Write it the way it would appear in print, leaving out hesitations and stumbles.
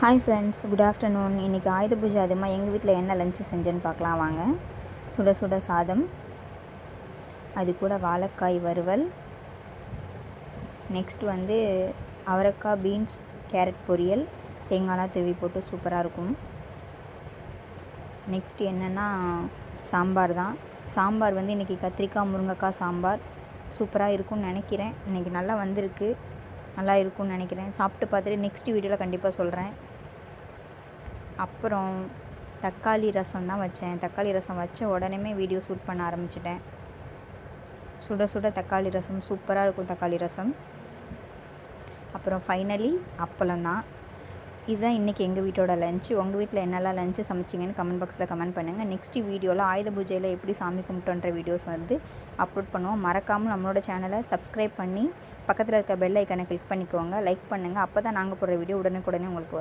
Hi friends, good afternoon. இன்றைக்கி ஆயுத பூஜை அதுமா எங்கள் வீட்டில் என்ன லஞ்சு செஞ்சேன்னு பார்க்கலாம் வாங்க. சுட சுட சாதம், அது கூட வாழைக்காய் வறுவல், நெக்ஸ்ட் அவரைக்காய் பீன்ஸ் கேரட் பொரியல், தேங்காய்லாம் திருவி போட்டு சூப்பராக இருக்கும். நெக்ஸ்ட் என்னென்னா சாம்பார் தான். சாம்பார் இன்றைக்கி கத்திரிக்காய் முருங்கைக்காய் சாம்பார் சூப்பராக இருக்கும்னு நினைக்கிறேன். இன்றைக்கி நல்லா வந்திருக்கு, நல்லா இருக்கும்னு நினைக்கிறேன். சாப்பிட்டு பார்த்துட்டு நெக்ஸ்ட் வீடியோவில் கண்டிப்பாக சொல்கிறேன். அப்புறம் தக்காளி ரசம் தான் வச்சேன். தக்காளி ரசம் வச்ச உடனே வீடியோ ஷூட் பண்ண ஆரம்பிச்சிட்டேன். சுட சுட தக்காளி ரசம் சூப்பராக இருக்கும். தக்காளி ரசம். அப்புறம் ஃபைனலி அப்பளம் தான். இதுதான் இன்றைக்கி எங்கள் வீட்டோட லஞ்சு. உங்கள் வீட்டில் என்னெல்லாம் லஞ்சு சமைச்சிங்கன்னு கமெண்ட் பாக்ஸில் கமெண்ட் பண்ணுங்கள். நெக்ஸ்ட் வீடியோவில் ஆயுத பூஜையில் எப்படி சாமி கும்பிட்டோன்ற வீடியோஸ் அப்லோட் பண்ணுவோம். மறக்காமல் நம்மளோட சேனலை சப்ஸ்கிரைப் பண்ணி பக்கத்தில் இருக்க பெல் ஐக்கனை கிளிக் பண்ணிக்கோங்க, லைக் பண்ணுங்கள். அப்போ தான் நாங்கள் போடுற வீடியோ உடனுக்குடனே உங்களுக்கு வரும்.